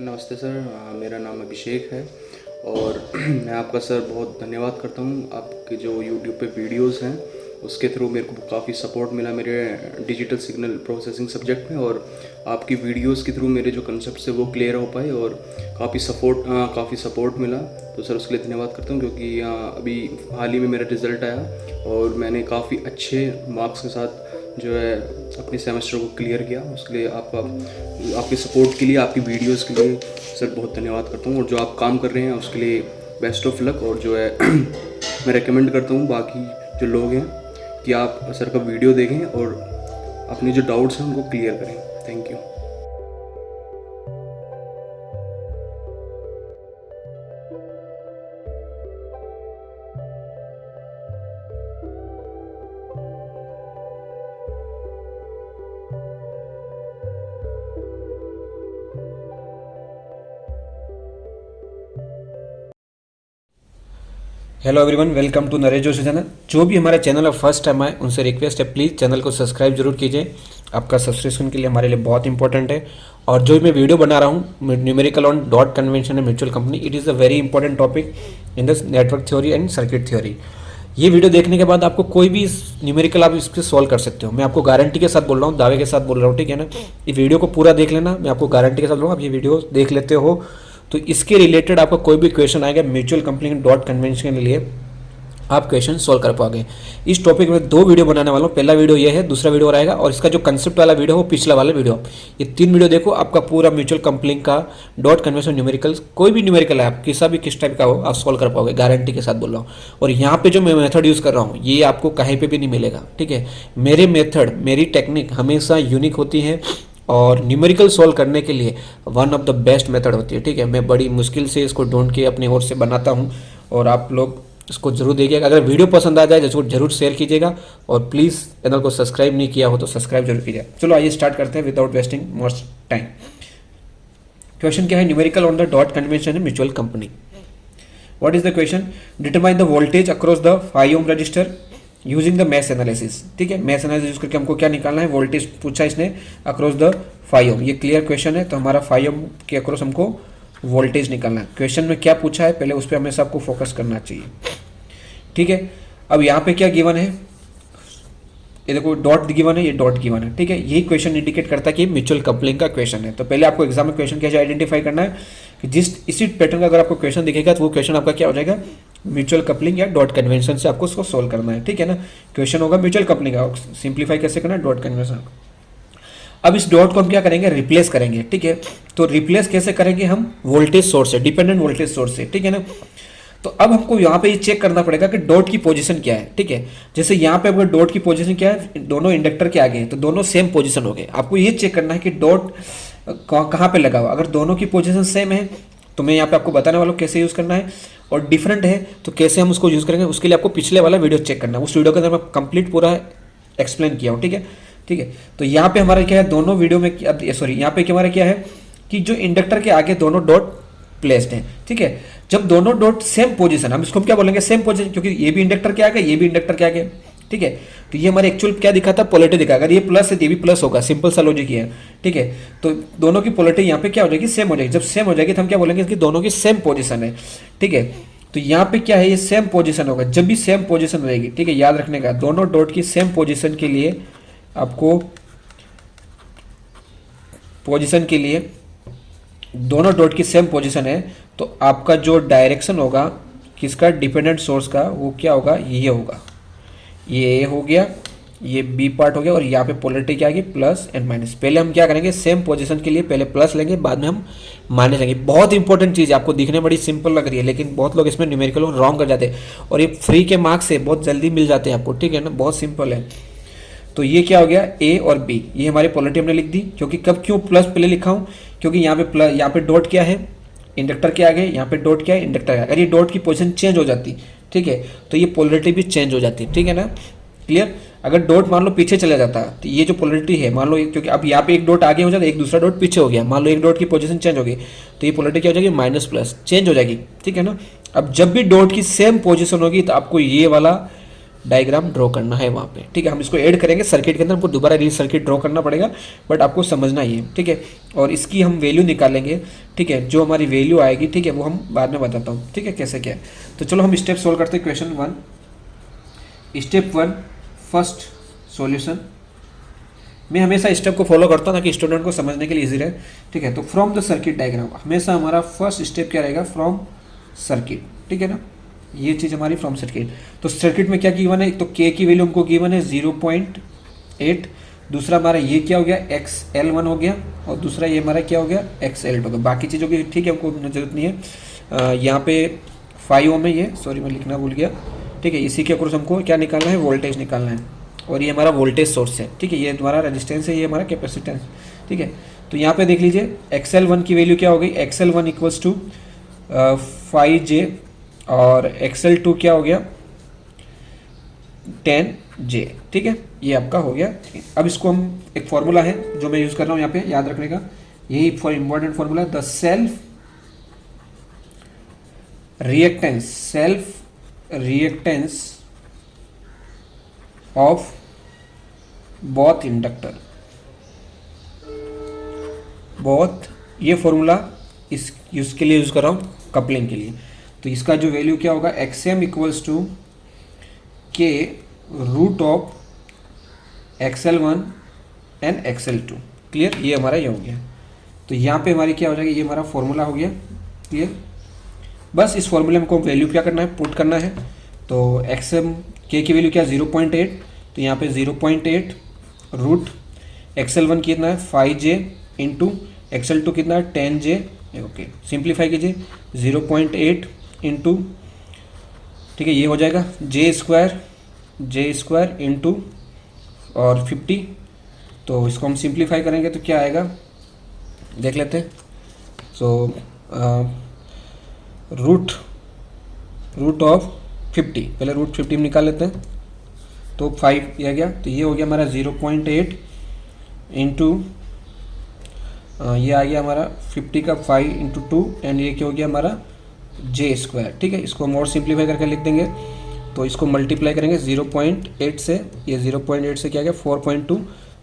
नमस्ते सर। मेरा नाम अभिषेक है और मैं आपका सर बहुत धन्यवाद करता हूँ। आपके जो यूट्यूब पे वीडियोस हैं उसके थ्रू मेरे को काफ़ी सपोर्ट मिला मेरे डिजिटल सिग्नल प्रोसेसिंग सब्जेक्ट में, और आपकी वीडियोस के थ्रू मेरे जो कंसेप्ट है वो क्लियर हो पाए और काफ़ी सपोर्ट मिला। तो सर उसके लिए धन्यवाद करता हूँ, क्योंकि अभी हाल ही में मेरा रिज़ल्ट आया और मैंने काफ़ी अच्छे मार्क्स के साथ जो है अपने सेमेस्टर को क्लियर किया। उसके लिए आपके सपोर्ट के लिए, आपकी वीडियोस के लिए सर बहुत धन्यवाद करता हूँ। और जो आप काम कर रहे हैं उसके लिए बेस्ट ऑफ लक। और जो है मैं रेकमेंड करता हूँ बाकी जो लोग हैं कि आप सर का वीडियो देखें और अपने जो डाउट्स हैं उनको क्लियर करें। Thank you. Hello everyone, welcome to Naresh Joshi channel. जो भी हमारे चैनल पर फर्स्ट टाइम आए उनसे रिक्वेस्ट है, प्लीज़ चैनल को सब्सक्राइब जरूर कीजिए। आपका सब्सक्रिप्शन के लिए हमारे लिए बहुत इंपॉर्टेंट है। और जो मैं वीडियो बना रहा हूँ numerical on dot convention and mutual company, it is a very important topic in this network theory and circuit theory. ये वीडियो देखने के बाद आपको कोई भी न्यूमेरिकल आप इसके सॉल्व कर सकते हो। मैं आपको गारंटी के साथ बोल रहा हूँ, दावे के साथ बोल रहा हूँ, ठीक है ना। ये वीडियो को पूरा देख लेना, मैं आपको गारंटी के साथ बोल रहा हूँ। आप ये वीडियो देख लेते हो तो इसके रिलेटेड आपका कोई भी क्वेश्चन आएगा म्यूचुअल कंपनी डॉट कन्वेंशन के लिए, आप क्वेश्चन सॉल्व कर पाओगे। इस टॉपिक में 2 वीडियो बनाने वाला हूँ। पहला वीडियो ये है, दूसरा वीडियो और आएगा, और इसका जो कंसेप्ट वाला वीडियो है वो पिछला वाला वीडियो। ये 3 वीडियो देखो, आपका पूरा म्यूचुअल कंपनी का डॉट कन्वेंशन न्यूमेरिकल, कोई भी न्यूमेरिकल है आप किस टाइप का हो आप सॉल्व कर पाओगे, गारंटी के साथ बोल रहा हूँ। और यहाँ पे जो मैं मेथड यूज़ कर रहा हूँ ये आपको कहीं पर भी नहीं मिलेगा, ठीक है। मेरे मेथड, मेरी टेक्निक हमेशा यूनिक होती है और न्यूमेरिकल सॉल्व करने के लिए one of the best method होती है, ठीक है। मैं बड़ी मुश्किल से इसको ढूंढ के अपनी ओर से बनाता हूँ और आप लोग इसको जरूर देखिएगा। अगर वीडियो पसंद आ जाए तो इसको जरूर शेयर कीजिएगा, और प्लीज़ चैनल को सब्सक्राइब नहीं किया हो तो सब्सक्राइब जरूर कीजिए। चलो आइए स्टार्ट करते हैं without wasting more time. Question क्या है, numerical on the dot convention in mutual company. What is the question? Determine the voltage across the 5 ohm resistor using the mesh analysis, ठीक है। मैश एनालिसिस यूज करके हमको क्या निकालना है, voltage पूछा इसने अक्रॉस द 5 ओम। ये क्लियर क्वेश्चन है, तो हमारा 5 ओम के अक्रॉस हमको वोल्टेज निकालना है। क्वेश्चन में क्या पूछा है पहले उस पर हमें सबको फोकस करना चाहिए, ठीक है। अब यहाँ पे क्या गिवन है, ये देखो डॉट गिवन है, ये डॉट गिवन है, ठीक है। यही क्वेश्चन इंडिकेट करता है कि म्यूचुअल कपलिंग का क्वेश्चन है। तो पहले आपको एग्जाम में क्वेश्चन कैसे आइडेंटिफाई करना है कि इसी पैटर्न का अगर आपको क्वेश्चन दिखेगा तो वो क्वेश्चन आपका क्या हो जाएगा, म्यूचुअल कपलिंग या डॉट कन्वेंशन से आपको उसको सोल्व करना है, ठीक है ना। क्वेश्चन होगा म्यूचुअल कपलिंग का, सिंप्लीफाई कैसे करना है, डॉट कन्वेंशन। अब इस डॉट को हम क्या करेंगे, रिप्लेस करेंगे, ठीक है। तो रिप्लेस कैसे करेंगे हम, वोल्टेज सोर्स से, डिपेंडेंट वोल्टेज सोर्स से, ठीक है ना। तो अब हमको यहाँ पे ये चेक करना पड़ेगा कि डॉट की पोजीशन क्या है, ठीक है। जैसे यहाँ पे अगर डॉट की पोजीशन क्या है, दोनों इंडक्टर के आगे हैं तो दोनों सेम पोजीशन हो गए। आपको ये चेक करना है कि डॉट कहाँ पे लगा हुआ। अगर दोनों की पोजीशन सेम है तो मैं यहाँ पे आपको बताने वाला हूँ कैसे यूज़ करना है, और डिफरेंट है तो कैसे हम उसको यूज़ करेंगे। उसके लिए आपको पिछले वाला वीडियो चेक करना है, उस वीडियो के अंदर मैं कंप्लीट पूरा एक्सप्लेन किया हूँ, ठीक है, ठीक है। तो यहाँ पे हमारा क्या है, दोनों वीडियो में यहाँ पे हमारा क्या है कि जो इंडक्टर के आगे दोनों डॉट प्लेस्ड हैं, ठीक है। जब दोनों डॉट सेम पोजीशन, हम इसको क्या बोलेंगे, सेम पोजीशन, क्योंकि ये भी इंडक्टर के आगे, ये भी इंडक्टर के आगे, ठीक है। तो ये हमारे एक्चुअल क्या दिखाता है, पोलैरिटी दिखा। अगर ये प्लस है तो ये भी प्लस होगा, सिंपल सा लॉजिक है, ठीक है। तो दोनों की पोलैरिटी यहाँ पे क्या हो जाएगी, सेम हो जाएगी। जब सेम हो जाएगी तो हम क्या बोलेंगे कि दोनों की सेम पोजीशन है, ठीक है। तो यहाँ पे क्या है, ये सेम पोजीशन होगा। जब भी सेम पोजीशन रहेगी, ठीक है, याद रखने का, दोनों डॉट की सेम पोजीशन के लिए आपको पोजीशन के लिए दोनों डॉट की सेम पोजीशन है तो आपका जो डायरेक्शन होगा किसका, डिपेंडेंट सोर्स का, वो क्या होगा, ये होगा। ये ए हो गया, ये बी पार्ट हो गया, और यहाँ पे पोलैरिटी क्या आएगी, प्लस एंड माइनस। पहले हम क्या करेंगे, सेम पोजीशन के लिए पहले प्लस लेंगे, बाद में हम माइनस लेंगे। बहुत इंपॉर्टेंट चीज़ है, आपको दिखने बड़ी सिंपल लग रही है लेकिन बहुत लोग इसमें न्यूमेरिकल रॉन्ग कर जाते हैं, और ये फ्री के मार्क्स से बहुत जल्दी मिल जाते हैं आपको, ठीक है ना, बहुत सिंपल है। तो ये क्या हो गया, ए और बी, ये हमारी पोलैरिटी हमने लिख दी। क्योंकि कब क्यों प्लस पहले लिखा हूँ, क्योंकि यहाँ पे डॉट क्या है, इंडक्टर के आगे, यहाँ पे डॉट क्या है, इंडक्टर के आगे। अगर ये डॉट की पोजीशन चेंज हो जाती, ठीक है, तो ये पोलैरिटी भी चेंज हो जाती, ठीक है ना, क्लियर। अगर डॉट मान लो पीछे चला जाता तो ये जो पोलैरिटी है, मान लो क्योंकि अब यहाँ पे एक डॉट आगे हो जाता, एक दूसरा डॉट पीछे हो गया, मान लो एक डॉट की पोजीशन चेंज हो गई तो ये पोलैरिटी क्या हो जाएगी, माइनस प्लस चेंज हो जाएगी, ठीक है ना। अब जब भी डॉट की सेम पोजीशन होगी तो आपको ये वाला डायग्राम ड्रॉ करना है वहाँ पे, ठीक है। हम इसको ऐड करेंगे सर्किट के अंदर, हमको दोबारा री सर्किट ड्रॉ करना पड़ेगा, बट आपको समझना ही है, ठीक है। और इसकी हम वैल्यू निकालेंगे, ठीक है, जो हमारी वैल्यू आएगी, ठीक है, वो हम बाद में बताता हूँ, ठीक है, कैसे क्या है। तो चलो हम स्टेप सोल्व करते हैं। Question 1, step 1 first solution. मैं हमेशा स्टेप को फॉलो करता हूँ ताकि स्टूडेंट को समझने के लिए इजी रहे, ठीक है। तो फ्रॉम द सर्किट डायग्राम, हमेशा हमारा फर्स्ट स्टेप क्या रहेगा, फ्रॉम सर्किट, ठीक है ना, ये चीज़ हमारी फ्रॉम सर्किट। तो सर्किट में क्या गिवन है, एक तो के की वैल्यू हमको गिवन है 0.8, दूसरा हमारा ये क्या हो गया XL1 हो गया, और दूसरा ये हमारा क्या हो गया XL2 हो गया। बाकी चीज़ों की ठीक है, हमको जरूरत नहीं है। यहाँ पे 5 ओम है ये, सॉरी मैं लिखना भूल गया, ठीक है। इसी के अक्रॉस हमको क्या निकालना है, वोल्टेज निकालना है, और ये हमारा वोल्टेज सोर्स है, ठीक है। ये हमारा रेजिस्टेंस है, ये हमारा कैपेसिटेंस, ठीक है। तो यहाँ पे देख लीजिए XL1 की वैल्यू क्या हो गई, XL1 इक्वल्स टू 5J, और XL2 क्या हो गया 10J, ठीक है। ये आपका हो गया। अब इसको हम एक फॉर्मूला है जो मैं यूज़ कर रहा हूँ यहाँ पे, याद रखने का, यही for important formula, the self reactance of both inductor, both, ये फॉर्मूला इसके लिए यूज़ कर रहा हूँ कपलिंग के लिए। तो इसका जो वैल्यू क्या होगा, XM equals to K root of XL1 and XL2, clear. ये हमारा ये हो गया। तो यहाँ पे हमारी क्या हो जाएगी, ये हमारा फॉर्मूला हो गया, क्लियर। बस इस फॉर्मूले में को वैल्यू क्या करना है, पुट करना है। तो XM के की वैल्यू क्या 0.8, तो यहाँ पे 0.8 रूट XL1 कितना है 5J इंटू XL2 कितना है 10J, ओके। सिंप्लीफाई कीजिए 0.8 इंटू, ठीक है, ये हो जाएगा J स्क्वायर इंटू और 50। तो इसको हम सिंप्लीफाई करेंगे तो क्या आएगा, देख लेते हैं। तो रूट ऑफ 50, पहले रूट 50 में निकाल लेते हैं, तो 5 ये आ गया। तो ये हो गया हमारा 0.8 इंटू, ये आ गया हमारा 50 का 5 इंटू 2, एंड ये क्या हो गया हमारा J स्क्वायर, ठीक है। इसको हम और सिंप्लीफाई करके लिख देंगे, तो इसको मल्टीप्लाई करेंगे 0.8 से, ये 0.8 से क्या गया 4.2,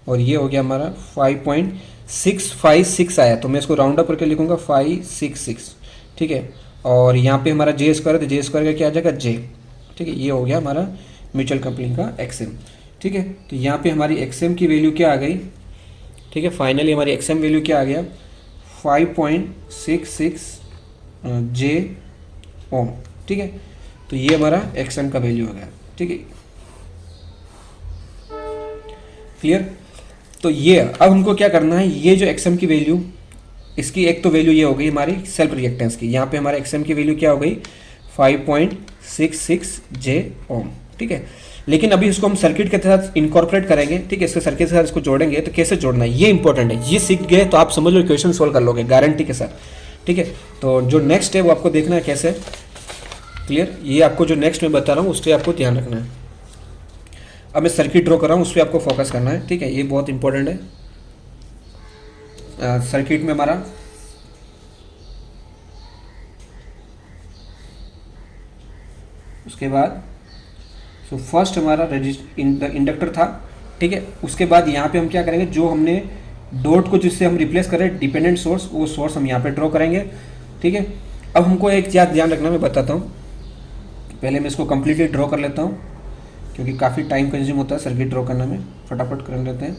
और ये हो गया हमारा 5.656 आया। तो मैं इसको राउंड अप करके लिखूंगा 566, ठीक है। और यहाँ पे हमारा J स्क्वायर है, तो J स्क्वायर का क्या आ जाएगा J, ठीक है। ये हो गया हमारा म्यूचुअल कपलिंग का XM, ठीक है। तो यहाँ पे हमारी XM की वैल्यू क्या आ गई, ठीक है। फाइनली हमारी XM वैल्यू क्या आ गया 5.66 J ओम, ठीक है। तो ये हमारा XM का वैल्यू हो गया, ठीक है, क्लियर। तो ये अब हमको क्या करना है, ये जो XM की वैल्यू, इसकी एक तो वैल्यू ये हो गई हमारी सेल्फ रिएक्टेंस की, यहाँ पे हमारे XM की वैल्यू क्या हो गई 5.66 J ओम, ठीक है। लेकिन अभी इसको हम सर्किट के साथ इनकॉर्पोरेट करेंगे, ठीक है। इसके सर्किट के साथ इसको जोड़ेंगे, तो कैसे जोड़ना है ये इंपॉर्टेंट है। ये सीख गए तो आप समझ लो इक्वेशन सोल्व कर लोगे गारंटी के साथ, ठीक है। तो जो नेक्स्ट है वो आपको देखना है कैसे, क्लियर। ये आपको जो नेक्स्ट मैं बता रहा हूँ उस पर आपको ध्यान रखना है। अब मैं सर्किट ड्रॉ कर रहा हूँ, उस पर आपको फोकस करना है, ठीक है। ये बहुत इंपॉर्टेंट है। सर्किट में हमारा उसके बाद सो फर्स्ट हमारा इंडक्टर था, ठीक है। उसके बाद यहाँ पे हम क्या करेंगे, जो हमने डॉट को जिससे हम रिप्लेस करें डिपेंडेंट सोर्स, वो सोर्स हम यहाँ पे ड्रॉ करेंगे, ठीक है। अब हमको एक चीज़ ध्यान रखना, मैं बताता हूँ। पहले मैं इसको कम्प्लीटली ड्रॉ कर लेता हूँ, क्योंकि काफ़ी टाइम कंज्यूम होता है सर्किट ड्रॉ करने में, फटाफट कर लेते हैं।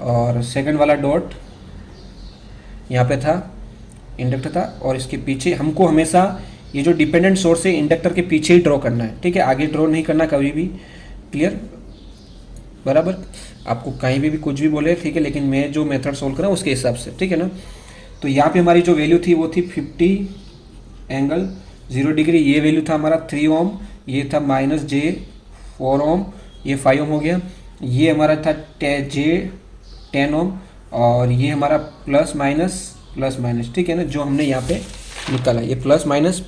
और सेकंड वाला डॉट यहाँ पे था, इंडक्टर था, और इसके पीछे हमको हमेशा ये जो डिपेंडेंट सोर्स है इंडक्टर के पीछे ही ड्रॉ करना है, ठीक है। आगे ड्रॉ नहीं करना कभी भी, क्लियर, बराबर। आपको कहीं भी कुछ भी बोले, ठीक है, लेकिन मैं जो मेथड सोल्व कर रहा हूँ उसके हिसाब से, ठीक है ना। तो यहाँ पे हमारी जो वैल्यू थी वो थी 50 डिग्री, ये वैल्यू था हमारा 3 ओम, ये था -J4 ओम, ये 5 ओम हो गया। ये हमारा था J10 ओम, और ये हमारा प्लस माइनस, ठीक है ना, जो हमने यहाँ पे निकाला, ये प्लस माइनस।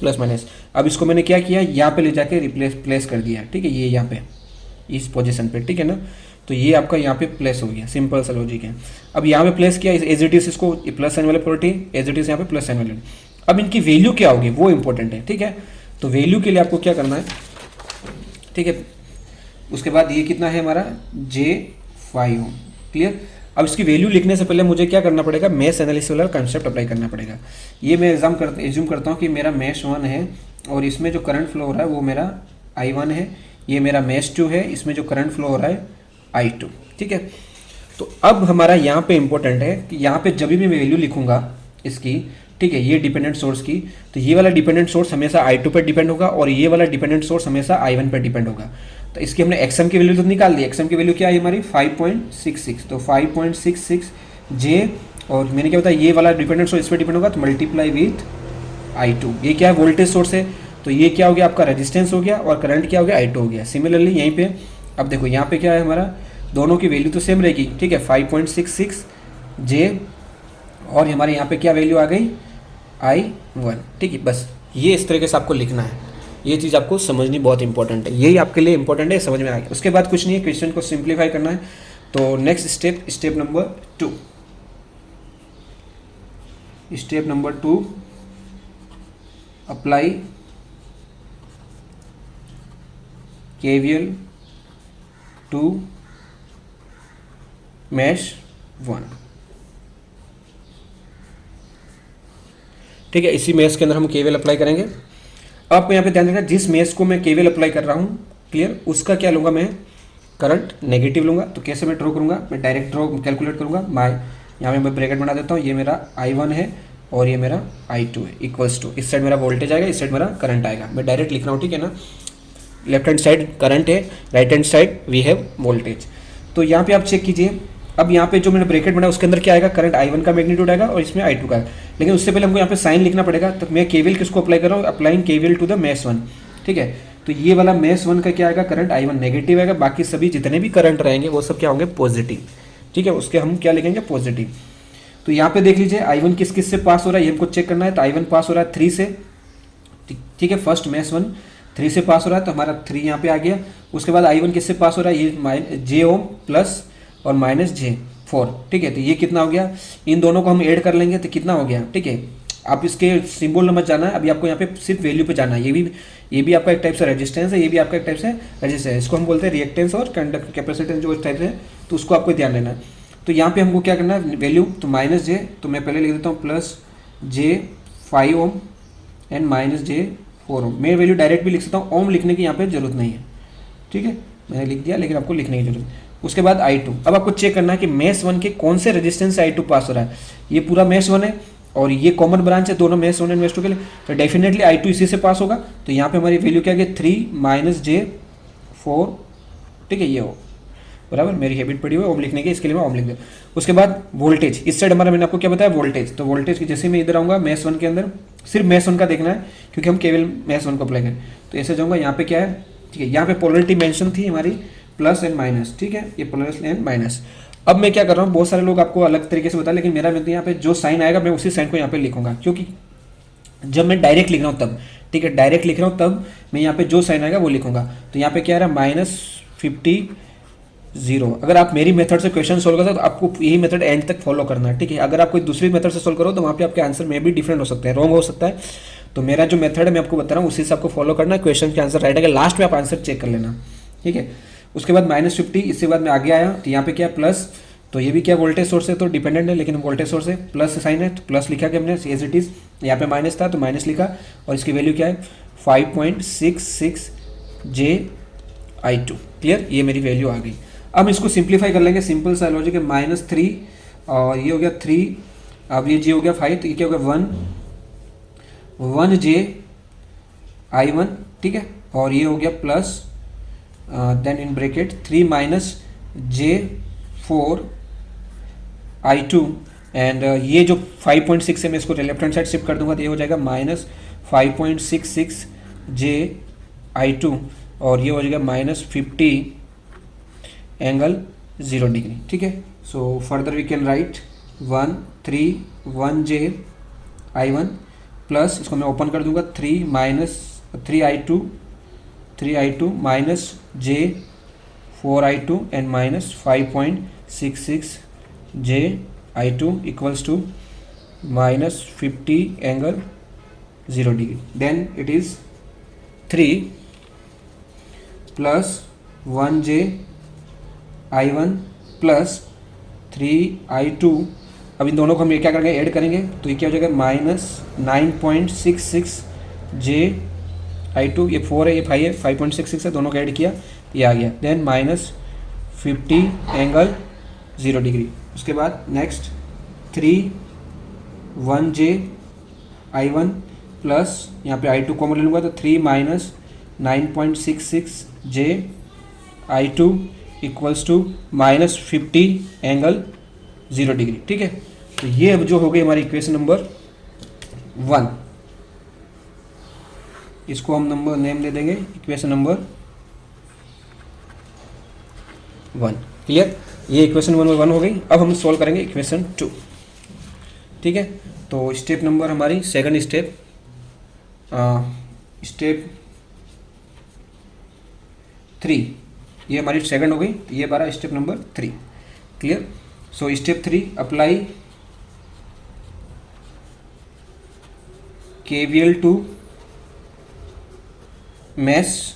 अब इसको मैंने क्या किया, यहाँ पे ले जाके प्लेस कर दिया, ठीक है, ये यहाँ पे इस पोजीशन पे, ठीक है ना। तो ये आपका यहाँ पे प्लेस हो गया, सिंपल सा लॉजिक है। अब यहाँ पे प्लेस किया एज इट इज, इसको प्लस साइन वाले प्रॉपर्टी एज इट इज यहाँ पे प्लस साइन वाले। अब इनकी वैल्यू क्या होगी वो इंपॉर्टेंट है, ठीक है। तो वैल्यू के लिए आपको क्या करना है, ठीक है। उसके बाद ये कितना है हमारा J5 ओम, क्लियर। अब इसकी वैल्यू लिखने से पहले मुझे क्या करना पड़ेगा, मैश एनालिसिस वाला कंसेप्ट अप्लाई करना पड़ेगा। ये मैं एज्यूम करता हूँ कि मेरा मैश 1 है और इसमें जो करंट फ्लो हो रहा है वो मेरा I1 है, ये मेरा मैश 2 है, इसमें जो करंट फ्लो हो रहा है I2, ठीक है। तो अब हमारा यहाँ पे इंपॉर्टेंट है कि यहाँ पे जब भी मैं वैल्यू लिखूंगा इसकी, ठीक है, ये डिपेंडेंट सोर्स की, तो ये वाला डिपेंडेंट सोर्स हमेशा I2 पर डिपेंड होगा और ये वाला डिपेंडेंट सोर्स हमेशा I1 पर डिपेंड होगा। तो इसकी हमने XM की वैल्यू तो निकाल दी, XM की वैल्यू क्या है हमारी 5.66, तो 5.66 J, और मैंने क्या बताया ये वाला डिपेंडेंट सोर्स इस पर डिपेंड होगा तो मल्टीप्लाई विथ I2। ये क्या है, वोल्टेज सोर्स है, तो ये क्या हो गया आपका रेजिस्टेंस हो गया और करंट क्या हो गया I2 हो गया। सिमिलरली यहीं पे अब देखो यहाँ पे क्या है हमारा, दोनों की वैल्यू तो सेम रहेगी, ठीक है, 5.66 J और हमारे यहाँ पे क्या वैल्यू आ गई I1, ठीक है। बस ये इस तरीके से आपको लिखना है, ये चीज़ आपको समझनी बहुत इंपॉर्टेंट है, यही आपके लिए इंपॉर्टेंट है, समझ में आ गया। उसके बाद कुछ नहीं है, क्वेश्चन को सिंप्लीफाई करना है। तो next step number 2, step number 2, apply KVL to mesh 1, ठीक है। इसी मैश के अंदर हम KVL अप्लाई करेंगे। अब यहाँ पे ध्यान रखना, जिस मैश को मैं KVL अप्लाई कर रहा हूँ, क्लियर, उसका क्या लूँगा मैं, करंट नेगेटिव लूँगा। तो कैसे मैं ड्रॉ करूँगा, मैं डायरेक्ट ड्रॉ कैलकुलेट करूँगा। यहाँ पे मैं ब्रैकेट बना देता हूँ, ये मेरा I1 है और ये मेरा I2 है, इक्वल्स टू, इस साइड मेरा वोल्टेज आएगा, इस साइड मेरा करंट आएगा। मैं डायरेक्ट लिख रहा हूँ, ठीक है ना। लेफ्ट हैंड साइड करंट है, right hand side we have voltage. तो यहाँ पे आप चेक कीजिए, अब यहाँ पे जो मैंने ब्रैकेट बनाया उसके अंदर क्या आएगा, करंट I1 का मैग्नीट्यूड आएगा और इसमें I2 का। लेकिन उससे पहले हमको यहाँ पे साइन लिखना पड़ेगा। तो मैं KVL किसको अप्लाई कर रहा हूँ, applying KVL to the mesh 1, ठीक है। तो ये वाला मैश 1 का क्या आएगा, करंट I1 नेगेटिव आएगा, बाकी सभी जितने भी करंट रहेंगे वो सब क्या होंगे, पॉजिटिव, ठीक है। उसके हम क्या लिखेंगे, पॉजिटिव। तो यहाँ पे देख लीजिए I1 किस किस से पास हो रहा है, ये हमको चेक करना है। तो I1 पास हो रहा है 3 से, ठीक है, फर्स्ट मैश 1 3 से पास हो रहा है, तो हमारा 3 यहाँ पे आ गया। उसके बाद I1 किससे पास हो रहा है, ये J ओम प्लस और माइनस J4, ठीक है। तो ये कितना हो गया, इन दोनों को हम ऐड कर लेंगे तो कितना हो गया, ठीक है। आप इसके सिंबल मत जाना है, अभी आपको यहाँ पे सिर्फ वैल्यू पे जाना है। ये भी आपका एक टाइप से रेजिस्टेंस है, ये भी आपका एक टाइप से रेजिस्टेंस है। इसको हम बोलते हैं रिएक्टेंस और कैपेसिटेंस, जो इस टाइप से है, तो उसको आपको ध्यान देना है। तो यहाँ पे हमको क्या करना है, वैल्यू तो माइनस J, तो मैं पहले लिख देता हूँ plus J5 ohm and minus J4 ओम। मैं वैल्यू डायरेक्ट भी लिख सकता हूँ, ओम लिखने की यहाँ पे जरूरत नहीं है, ठीक है, मैंने लिख दिया, लेकिन आपको लिखने की जरूरत है। उसके बाद I2, अब आपको चेक करना है कि मैश 1 के कौन से रेजिस्टेंस से I2 पास हो रहा है। ये पूरा मैश 1 है और ये कॉमन ब्रांच है दोनों मैश 1 एंड मैश 2 के लिए, तो डेफिनेटली I2 इसी से पास होगा। तो यहाँ पे हमारी वैल्यू क्या है, 3 माइनस J4, ठीक है, ये हो बराबर। मेरी हैबिट पड़ी हुई है ओम लिखने की, इसके लिए मैं ओम लिख दूँ। उसके बाद वोल्टेज, इस साइड हमारा मैंने आपको क्या बताया, वोल्टेज। तो वोल्टेज की जैसे मैं इधर आऊँगा मैश 1 के अंदर, सिर्फ मैश 1 का देखना है क्योंकि हम केवल मैश 1 को अप्लाई करें। तो ऐसे जाऊँगा, यहाँ पे क्या है, ठीक है, यहाँ पे पोलरिटी मेंशन थी हमारी प्लस एंड माइनस, ठीक है, ये प्लस एंड माइनस। अब मैं क्या कर रहा हूँ, बहुत सारे लोग आपको अलग तरीके से बता, लेकिन मेरा मतलब यहाँ पे जो साइन आएगा मैं उसी साइन को यहाँ पे लिखूंगा, क्योंकि जब मैं डायरेक्ट लिख रहा हूँ तब, ठीक है, डायरेक्ट लिख रहा हूँ तब मैं यहाँ पे जो साइन आएगा वो लिखूंगा। तो यहाँ पे क्या आ रहा है, -50। अगर आप मेरी मेथड से क्वेश्चन सोल्व करते हो तो आपको यही मेथड एंड तक फॉलो करना है, ठीक है। अगर आप कोई दूसरी मेथड से सोल्व करो तो वहाँ पे आपके आंसर में भी डिफरेंट हो सकते हैं, रॉन्ग हो सकता है। तो मेरा जो मेथड है मैं आपको बता रहा हूँ उसी से आपको फॉलो करना है, क्वेश्चन के आंसर राइट है, लास्ट में आप आंसर चेक कर लेना, ठीक है। उसके बाद -50, इसके बाद मैं आगे आया तो यहाँ पे क्या प्लस, तो ये भी क्या वोल्टेज सोर्स है, तो डिपेंडेंट है लेकिन वोल्टेज सोर्स है, प्लस साइन है तो प्लस लिखा कि हमने एज इट इज। यहाँ पे माइनस था तो माइनस लिखा, और इसकी वैल्यू क्या है 5.66 J/I2, क्लियर, ये मेरी वैल्यू आ गई। अब इसको सिंप्लीफाई कर लेंगे, सिंपल सा लॉजिक है, -3 और ये हो गया 3, अब ये J हो गया 5, तो ये क्या हो गया 1 J/I1, ठीक है, और ये हो गया plus then in bracket 3 minus J4I2 and ये जो 5.6 है मैं इसको लेफ्ट हैंड साइड शिफ्ट कर दूंगा तो ये हो जाएगा -5.66 J/I2 और ये हो जाएगा -50 एंगल 0 डिग्री, ठीक है। So further we can write 1 J/I1 plus, इसको मैं ओपन कर दूंगा 3 3I2 minus J4I2 and -5.66 J/I2 equals to -50 angle 0 degree. Then it is 3 plus 1j I1 plus 3I2। अब इन दोनों को हम ये क्या करेंगे, ऐड करेंगे, तो ये क्या हो जाएगा माइनस 9.66 j I2, ये 4 है, ये 5 है, 5.66 है, दोनों को ऐड किया, ये आ गया। Then minus 50 angle 0 degree. उसके बाद नेक्स्ट 3 1j I1 प्लस यहाँ पे I2 कॉमन ले लूँगा, तो 3 minus 9.66 j I2 equals to minus 50 angle 0 degree. ठीक है, तो ये अब जो हो गई हमारी इक्वेशन नंबर 1, इसको हम नंबर नेम दे देंगे इक्वेशन नंबर 1। क्लियर, ये इक्वेशन नंबर 1 हो गई। अब हम सॉल्व करेंगे इक्वेशन 2। ठीक है, तो स्टेप नंबर हमारी सेकंड स्टेप, स्टेप 3, ये हमारी सेकंड हो गई, ये हमारा step number 3। Clear, so step 3 apply KVL to mesh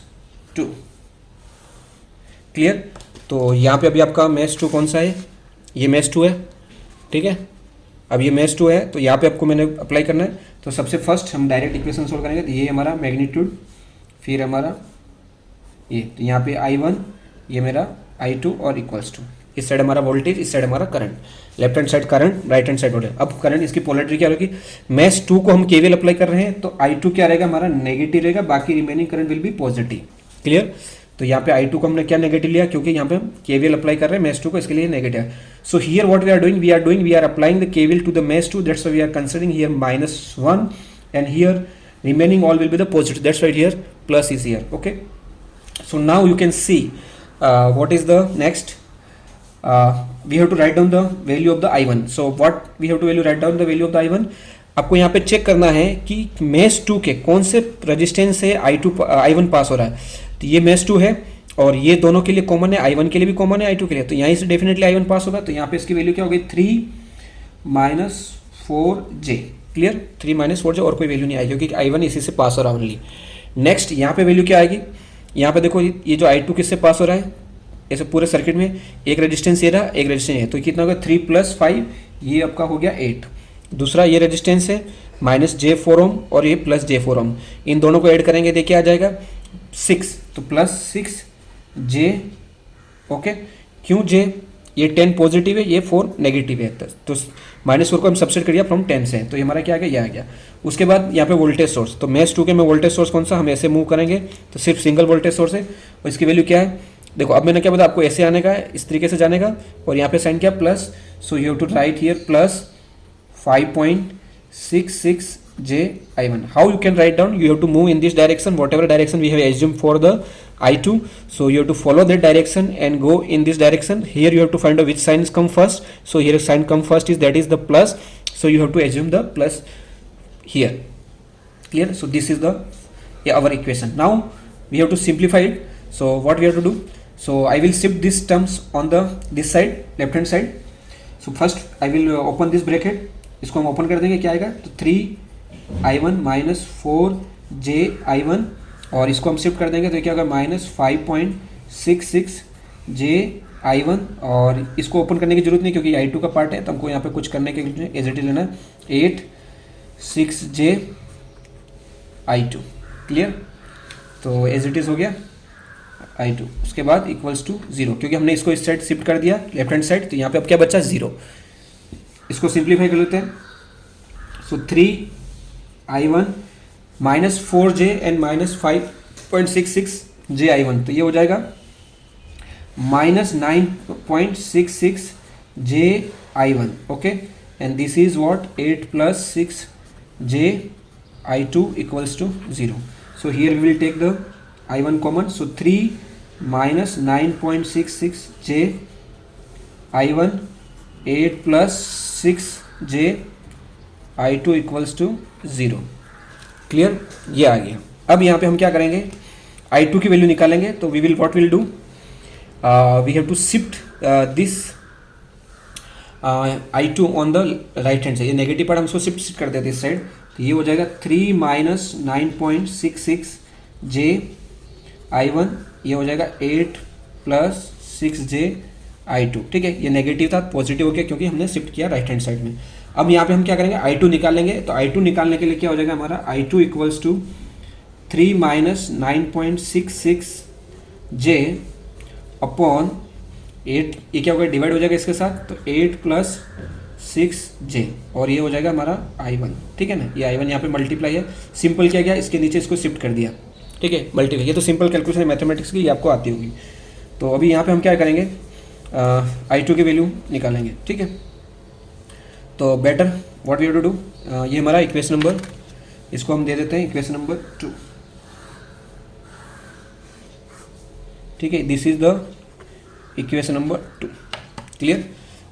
2। Clear, तो यहाँ पे अभी आपका मेश 2 कौन सा है, ये मेश 2 है। ठीक है, अब ये मेश 2 है, तो यहाँ पे आपको मैंने अप्लाई करना है। तो सबसे फर्स्ट हम डायरेक्ट इक्वेशन सोल्व करेंगे, तो ये हमारा मैग्नीट्यूड, फिर हमारा ये, तो यहाँ पे I1, ये मेरा I2 और इक्वल्स टू, इस साइड हमारा वोल्टेज, इस साइड हमारा current, left hand side current, right hand side voltage. अब करंट इसकी पोलैरिटी क्या होगी, मेश 2 को हम केवीएल अप्लाई कर रहे हैं, तो I2 क्या रहेगा हमारा नेगेटिव रहेगा, बाकी remaining current will be positive. Clear, तो यहाँ पे I2 को हमने क्या नेगेटिव लिया, क्योंकि यहाँ पे हम केवीएल अप्लाई कर रहे हैं मेश 2 को, इसके लिए नेगेटिव है। So here what we are doing, we are applying the KVL to the mesh 2, that's why we are considering here -1 and here remaining all will be the positive, that's why here plus is here. Okay, so now you can see what is the next, we have to write down the value of the I1. So what we have to write down the value of the I1, आपको यहाँ पे check करना है कि mesh 2 के कौन से resistance से I1 पास हो रहा है। तो ये मेश 2 है और ये दोनों के लिए कॉमन है, I1 के लिए भी कॉमन है, I2 के लिए, तो यहाँ से डेफिनेटली I1 पास होगा। तो यहाँ पे इसकी वैल्यू क्या हो गई, 3 - 4j। क्लियर, 3 - 4j, और कोई वैल्यू नहीं आएगी, क्योंकि I1 इसी से पास हो रहा है ओनली। नेक्स्ट यहाँ पे वैल्यू क्या आएगी, यहाँ पे देखो ये जो I2 किससे पास हो रहा है, ऐसे पूरे सर्किट में एक रेजिस्टेंस ये रहा, एक रेजिस्टेंस है, तो कितना होगा 3 + 5, ये आपका हो गया 8। दूसरा ये रेजिस्टेंस है -j4 ओम और ये +j4 ओम, इन दोनों को ऐड करेंगे, देखिए आ जाएगा 6, तो +6j। ओके, क्यों j, ये 10 पॉजिटिव है, ये 4 नेगेटिव है, तो -4 को हम सब्सिट्यूट कर दिया फ्रॉम 10 से, तो ये हमारा क्या आ गया, ये आ गया। उसके बाद यहाँ पे वोल्टेज सोर्स, तो मेश 2 के में वोल्टेज सोर्स कौन सा, हम ऐसे मूव करेंगे, तो सिर्फ सिंगल वोल्टेज सोर्स है, और इसकी वैल्यू क्या है, देखो अब मैंने क्या बताया आपको, ऐसे आने का है, इस तरीके से जाने का, और यहाँ पे साइन क्या plus, so you have to write here +5.66 j I1. How you can write down, you have to move in this direction, whatever direction we have assumed for the I2, so you have to follow that direction and go in this direction. Here you have to find out which signs come first, so here sign come first is, that is the plus, so you have to assume the plus here. Clear, so this is the our equation. Now we have to simplify it, so what we have to do, so I will shift these terms on the this side, left hand side. So first I will open this bracket, इसको हम open कर देंगे, क्या आएगा, तो 3I1 - 4j I1, और इसको हम शिफ्ट कर देंगे, तो क्या होगा -5.66 j I1, और इसको ओपन करने की जरूरत नहीं क्योंकि I2 का पार्ट है, तो हमको यहाँ पे कुछ करने के लिए एज इट इज लेना है, 8 6j I2। क्लियर, तो एज इट इज हो गया I2, उसके बाद इक्वल्स टू 0, क्योंकि हमने इसको इस साइड शिफ्ट कर दिया लेफ्ट हैंड साइड, तो यहाँ पे अब क्या बचा 0। इसको सिंप्लीफाई कर लेते हैं, सो 3I1 - 4j and -5.66 j I1, तो ये हो जाएगा -9.66 j I1। Okay, and this is what 8 + 6 j I2 equals to 0। So here we will take the I1 common, so 3 - 9.66 j I1, 8 + 6 j I2 equals to 0। Clear, ये आ गया। अब यहाँ पे हम क्या करेंगे, I2 की वैल्यू निकालेंगे, तो we will what will do, we have to shift this I2 on the right hand side, ये नेगेटिव पार्ट हम इसको शिफ्ट कर देते हैं इस साइड, तो ये हो जाएगा 3 - 9.66 जे I1, ये हो जाएगा 8 प्लस 6J I2, ठीक है। ये नेगेटिव था, पॉजिटिव हो गया क्योंकि हमने शिफ्ट किया राइट हैंड साइड में। अब यहाँ पे हम क्या करेंगे, I2 निकालेंगे। तो I2 निकालने के लिए क्या हो जाएगा हमारा, I2 equals to 3 minus 9.66J upon 8, ये क्या होगा, डिवाइड हो जाएगा इसके साथ, तो 8 प्लस 6J, और ये हो जाएगा हमारा I1, ठीक है ना। ये I1 यहाँ पे मल्टीप्लाई है, सिंपल किया गया, इसके नीचे इसको शिफ्ट कर दिया, ठीक है, मल्टीप्लाई। ये तो सिंपल कैलकुलेशन है मैथमेटिक्स की, ये आपको आती होगी। तो अभी यहाँ पे हम क्या करेंगे, I2 की वैल्यू निकालेंगे, ठीक है। तो better what we have to do, ये हमारा इक्वेशन नंबर, इसको हम दे देते हैं इक्वेशन नंबर 2, ठीक है। This is the equation number 2, clear.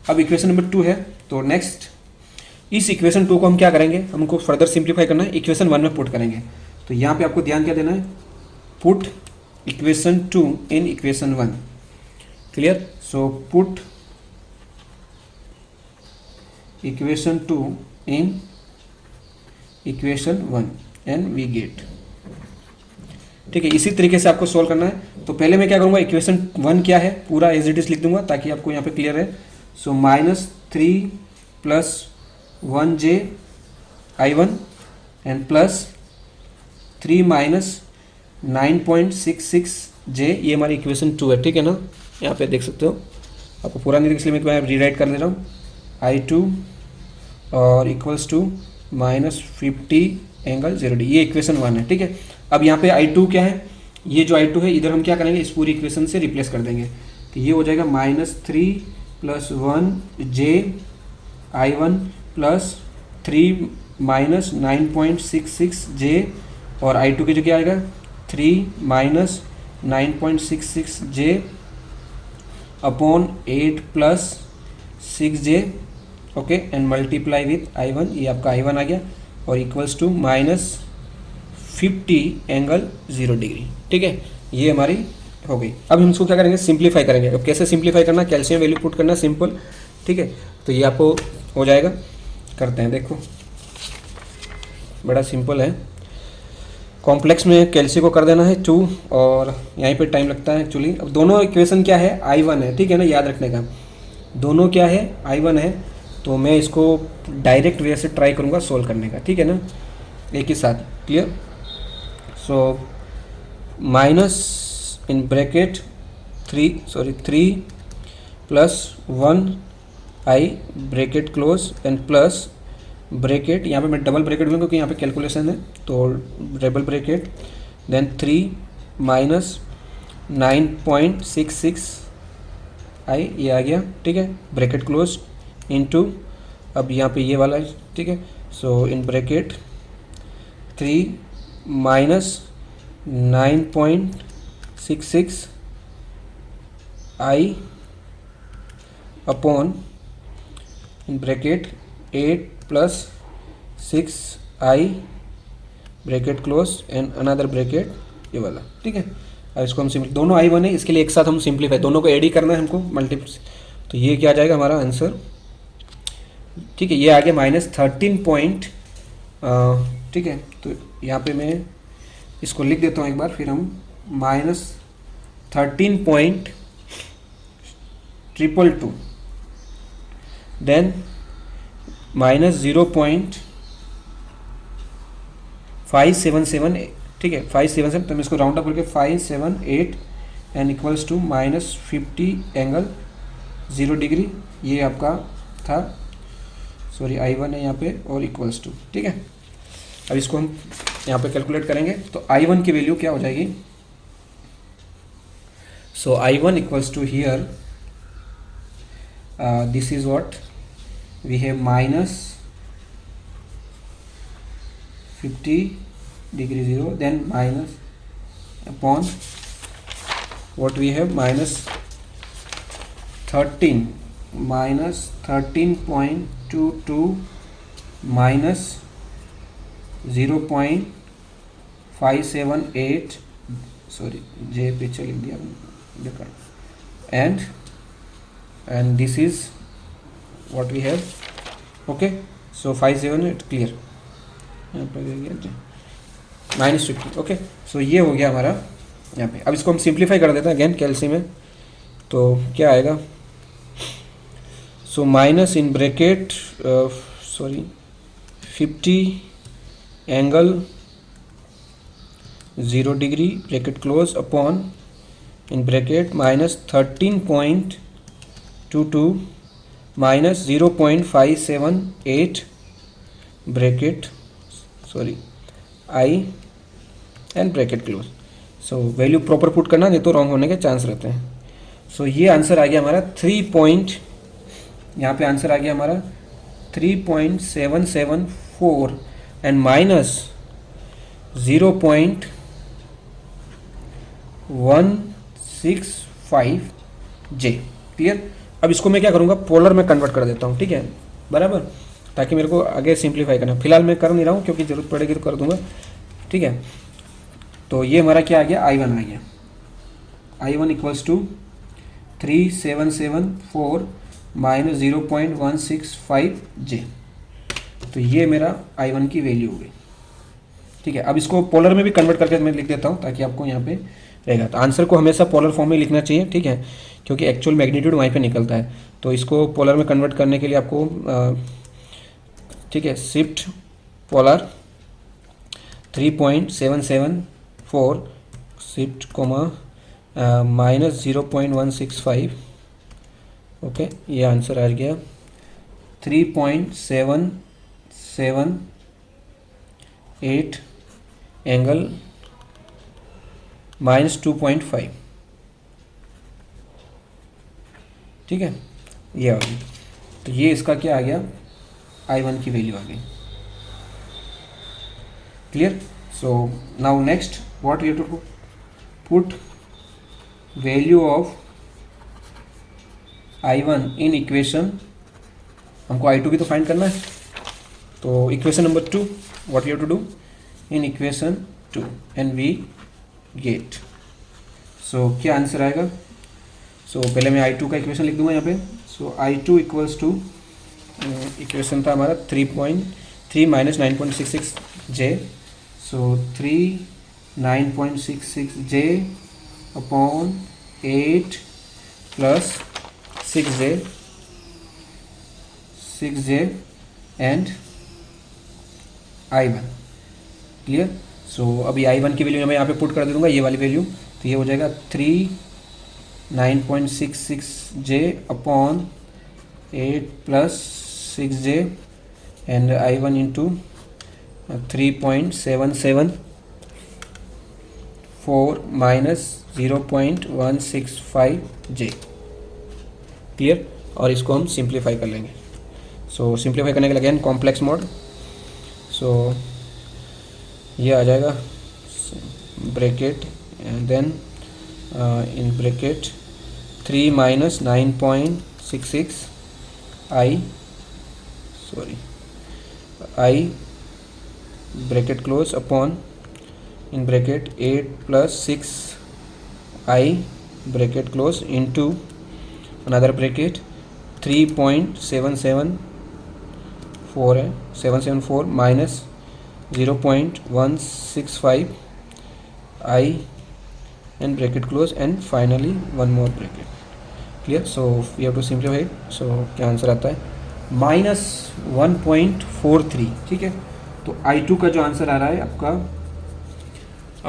अब इक्वेशन नंबर 2 है, तो नेक्स्ट इस इक्वेशन 2 को हम क्या करेंगे, हमको फर्दर सिंप्लीफाई करना है, इक्वेशन 1 में पुट करेंगे। तो यहाँ पे आपको ध्यान क्या देना है, put equation 2 in equation 1, clear. So put equation 2 in equation 1 and we get, ठीक है। इसी तरीके से आपको सोल्व करना है। तो पहले मैं क्या करूँगा, इक्वेशन 1 क्या है पूरा एज इट इज लिख दूंगा ताकि आपको यहाँ पे क्लियर है। सो -3 plus 1J I1 and plus 3 minus 9.66J, ये हमारी इक्वेशन 2 है, ठीक है ना। यहाँ पे देख सकते हो, आपको पूरा नहीं, इसलिए मैं रीराइट कर दे रहा हूँ, I2 और इक्वल्स टू -50 ∠0°, ये इक्वेशन 1 है, ठीक है। अब यहाँ पे I2 क्या है, ये जो I2 है इधर हम क्या करेंगे, इस पूरी इक्वेशन से रिप्लेस कर देंगे। तो ये हो जाएगा -3 plus 1J I1 plus 3 minus 9.66J, और I2 की जगह आएगा 3 minus 9.66J upon 8 plus 6J, okay, and multiply with I1, ये आपका I1 आ गया, और इक्वल्स टू -50 ∠0°, ठीक है। ये हमारी हो गई। अब हम इसको क्या करेंगे, सिंप्लीफाई करेंगे। अब कैसे सिंप्लीफाई करना, कैल्शियम वैल्यू पुट करना, सिंपल, ठीक है। तो ये आपको हो जाएगा, करते हैं, देखो बड़ा सिंपल है। कॉम्प्लेक्स में कैल्शियम को कर देना है 2, और यहीं पे टाइम लगता है एक्चुअली। अब दोनों इक्वेशन क्या है, I1 है, ठीक है ना, याद रखने का, दोनों क्या है, I1 है। तो मैं इसको डायरेक्ट वे से ट्राई करूँगा सोल्व करने का, ठीक है ना, एक ही साथ, clear. So minus in bracket 3 plus 1I bracket close and plus bracket, यहाँ पे मैं डबल ब्रैकेट लूँगा क्योंकि यहाँ पे कैलकुलेशन है, तो double bracket, then 3 minus 9.66I, ये आ गया, ठीक है, ब्रैकेट क्लोज, इनटू, अब यहाँ पे ये वाला है, ठीक है। So in bracket 3 minus 9.66I upon in bracket 8 plus 6I bracket close and another bracket, ये वाला, ठीक है। अब इसको हम सिंपल, दोनों I1 है, इसके लिए एक साथ हम सिंप्लीफाई, दोनों को ऐड ही करना है हमको, मल्टीप्ल। तो ये क्या आ जाएगा हमारा आंसर, ठीक है। ये आ गया -13 ठीक है। तो यहाँ पे मैं इसको लिख देता हूँ एक बार, फिर हम -13.222, देन -0.577, ठीक है, 577, तो मैं इसको राउंड अप करके 578 एंड इक्वल्स टू -50 ∠0°, ये आपका था, सॉरी I1 है यहाँ पे, और इक्वल्स टू, ठीक है। अब इसको हम यहाँ पे कैलकुलेट करेंगे। तो I1 की वैल्यू क्या हो जाएगी, so I1 equals to here, this is what we have, -50°, then minus upon what we have, -13.22 minus 0.578, sorry J पीछे लिख दिया देखा, and this is what we have, okay. So 578 clear, यहाँ पर गया -50। ओके, सो ये हो गया हमारा यहाँ पे। अब इसको हम सिंप्लीफाई कर देते हैं अगेन कैलसी में, तो क्या आएगा, so minus in bracket 50 angle 0 degree bracket close upon in bracket minus 13.22 minus 0.578 bracket I and bracket close. So value proper put करना, नहीं तो रॉन्ग होने के चांस रहते हैं। सो ये आंसर आ गया हमारा 3 यहाँ पे आंसर आ गया हमारा 3.774 एंड माइनस 0.165 जे। क्लियर। अब इसको मैं क्या करूँगा, पोलर में कन्वर्ट कर देता हूँ, ठीक है, बराबर, ताकि मेरे को आगे सिंप्लीफाई करना। फिलहाल मैं कर नहीं रहा हूँ क्योंकि ज़रूरत पड़ेगी तो कर दूंगा, ठीक है। तो ये हमारा क्या आ गया, I1 आ गया। I1 इक्वल्स टू 3774 माइनस 0.165 जे। तो ये मेरा I1 की वैल्यू हो गई, ठीक है। अब इसको पोलर में भी कन्वर्ट करके मैं लिख देता हूँ ताकि आपको यहाँ पे रहेगा। तो आंसर को हमेशा पोलर फॉर्म में लिखना चाहिए, ठीक है, क्योंकि एक्चुअल मैग्नीट्यूड वहीं पे निकलता है। तो इसको पोलर में कन्वर्ट करने के लिए आपको ठीक है, shift polar 3.774 shift comma minus 0.165, okay, ये आंसर आ गया 3.778 एंगल माइनस 2.5, ठीक है, ये आ गई। तो ये इसका क्या आ गया, I1 की वैल्यू आ गई। Clear. So now next what we have to put value of I1 in equation. हमको I2 भी तो फाइंड करना है, तो equation number 2 what we have to do in equation 2 and we get. So क्या आंसर आएगा, सो पहले मैं I2 का इक्वेशन लिख दूंगा यहाँ पे। सो I2 इक्वल्स टू, इक्वेशन था हमारा 3 minus 9.66 J. So 3 9.66 J upon 8 plus 6 J and I1। Clear. So अभी I1 की वैल्यू मैं यहाँ पे पुट कर दे दूँगा, ये वाली वैल्यू। तो ये हो जाएगा 3 9.66 J upon 8 plus 6 J and I1 into 3.774 minus 0.165 J. Clear. और इसको हम सिंप्लीफाई कर लेंगे। सो सिंप्लीफाई करने के लिए अगेन कॉम्प्लेक्स मोड। सो ये आ जाएगा bracket and then in bracket 3 minus 9.66 I bracket close upon in bracket 8 plus 6 I bracket close into another bracket 3.774 है 774 minus 0.165 I and bracket close and finally one more bracket। clear। so we have to simplify it। so क्या answer आता है, -1.43। ठीक है। तो I2 का जो answer आ रहा है आपका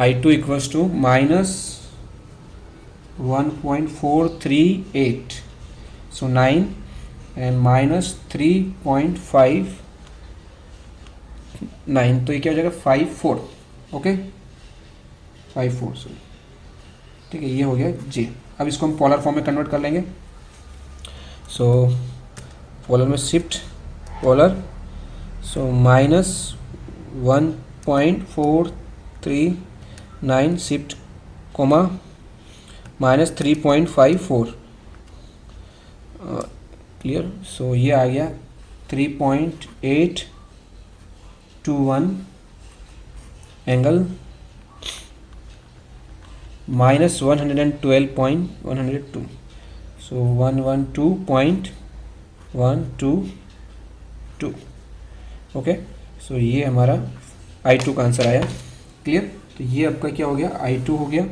I2 equals to -1.438। So 9 and -3.59, तो ये क्या हो जाएगा 54। ओके 54 सॉरी, ठीक है, ये हो गया जे। अब इसको हम पोलर फॉर्म में कन्वर्ट कर लेंगे। सो पोलर में शिफ्ट पोलर, सो -1.439 शिफ्ट कोमा -3.54। क्लियर। सो ये आ गया 3.821 एंगल -112.102। सो 112.122। ओके। सो ये हमारा I2 का आंसर आया। क्लियर। तो ये आपका क्या हो गया, I2 हो गया।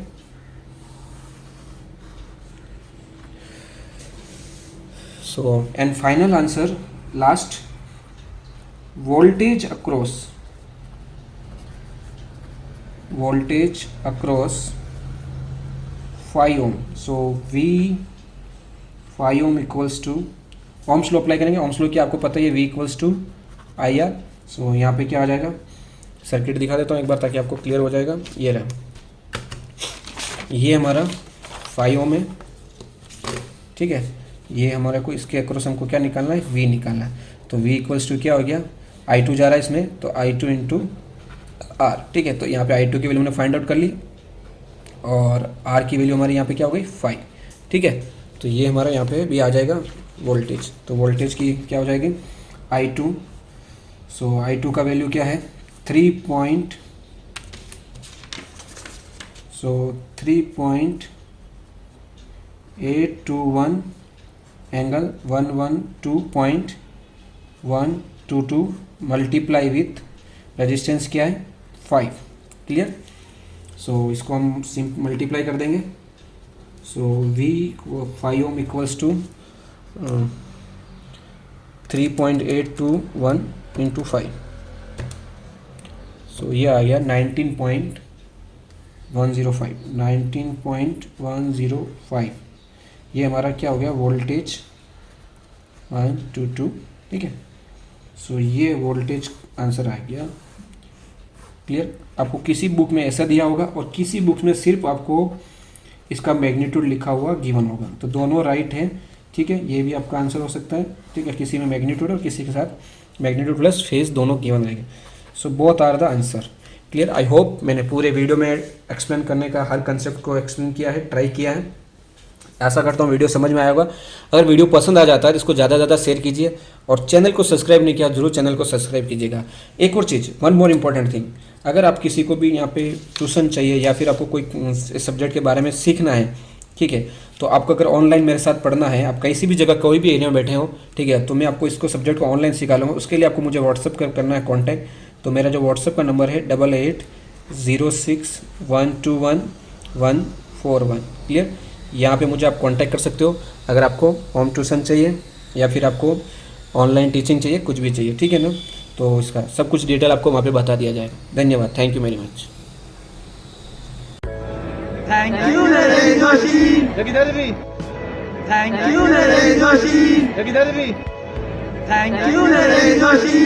So and final answer last, voltage across 5 ohm. So V 5 ohm equals to, Ohm's law apply करेंगे। ओम्स लॉ की आपको पता है, V equals to IR। So यहाँ पे क्या आ जाएगा, सर्किट दिखा देता हूँ एक बार ताकि आपको क्लियर हो जाएगा। ये रहा, ये हमारा 5 ओम है, ठीक है। ये हमारे को इसके अक्रॉस हमको क्या निकालना है, V निकालना है। तो V इक्वल्स टू क्या हो गया, I2 जा रहा है इसमें, तो I2 इंटू R, ठीक है। तो यहाँ पे I2 की वैल्यू हमने फाइंड आउट कर ली और R की वैल्यू हमारी यहाँ पे क्या हो गई 5, ठीक है। तो ये हमारा यहाँ पे भी आ जाएगा वोल्टेज। तो वोल्टेज की क्या हो जाएगी I2। सो I2 का वैल्यू क्या है 3.821 एंगल 112.122 मल्टीप्लाई विथ रेजिस्टेंस क्या है 5, क्लियर। सो इसको हम मल्टीप्लाई कर देंगे। So V 5 ohm equals to 3.821 into 5। So ये आ गया 19.105। ये हमारा क्या हो गया वोल्टेज 122, ठीक है। सो ये वोल्टेज आंसर आ गया, क्लियर। आपको किसी बुक में ऐसा दिया होगा और किसी बुक में सिर्फ आपको इसका मैग्नीट्यूड लिखा हुआ गिवन होगा, तो दोनों राइट है, ठीक है। ये भी आपका आंसर हो सकता है, ठीक है। किसी में मैग्नीट्यूड और किसी के साथ मैग्नीट्यूड प्लस फेज दोनों गिवन रहेंगे। So both are the answer, clear. I hope मैंने पूरे वीडियो में एक्सप्लेन करने का हर कंसेप्ट को एक्सप्लेन किया है, ट्राई किया है। आशा करता हूँ वीडियो समझ में आया होगा। अगर वीडियो पसंद आ जाता है तो इसको ज़्यादा से ज़्यादा शेयर कीजिए और चैनल को सब्सक्राइब नहीं किया जरूर चैनल को सब्सक्राइब कीजिएगा। एक और चीज़, वन मोर इम्पॉर्टेंट थिंग, अगर आप किसी को भी यहाँ पे ट्यूशन चाहिए या फिर आपको कोई सब्जेक्ट के बारे में सीखना है, ठीक है, तो आपको अगर ऑनलाइन मेरे साथ पढ़ना है, आप किसी भी जगह कोई भी एरिया में बैठे हो, ठीक है, तो मैं आपको इसको सब्जेक्ट को ऑनलाइन सिखा लूँगा। उसके लिए आपको मुझे व्हाट्सअप करना है कॉन्टैक्ट। तो मेरा जो व्हाट्सअप का नंबर है 8806121141, क्लियर। यहाँ पे मुझे आप कांटेक्ट कर सकते हो अगर आपको होम ट्यूशन चाहिए या फिर आपको ऑनलाइन टीचिंग चाहिए, कुछ भी चाहिए, ठीक है ना। तो इसका सब कुछ डिटेल आपको वहाँ पे बता दिया जाएगा। धन्यवाद, thank you very much. Thank you, Naresh Joshi. Thank you, Naresh Joshi. Thank you, Naresh Joshi.